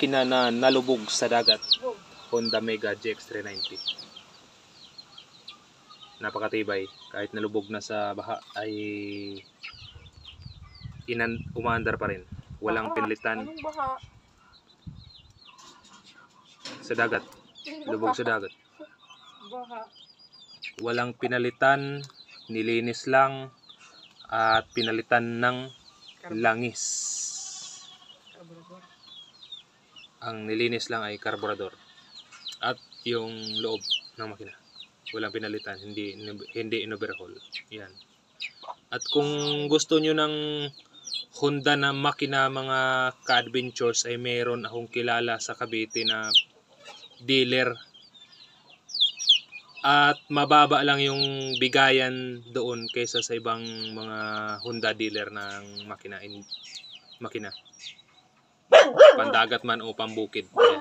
makina na nalubog sa dagat. Honda Mega GX390. Napakatibay. Kahit nalubog na sa baha ay umaandar pa rin. Walang pinalitan. Anong baha? Sa dagat. Lubog sa dagat. Baha. Walang pinalitan, nilinis lang at pinalitan ng langis. Carburetor. Ang nilinis lang ay karburador at yung loob ng makina. Walang pinalitan, hindi in-overhaul. Yan. At kung gusto nyo ng Honda na makina mga ka-adventures ay mayroon akong kilala sa Cavite na dealer. At mababa lang yung bigayan doon kaysa sa ibang mga Honda dealer ng makina. Pandagat man o pambukid. Ayan.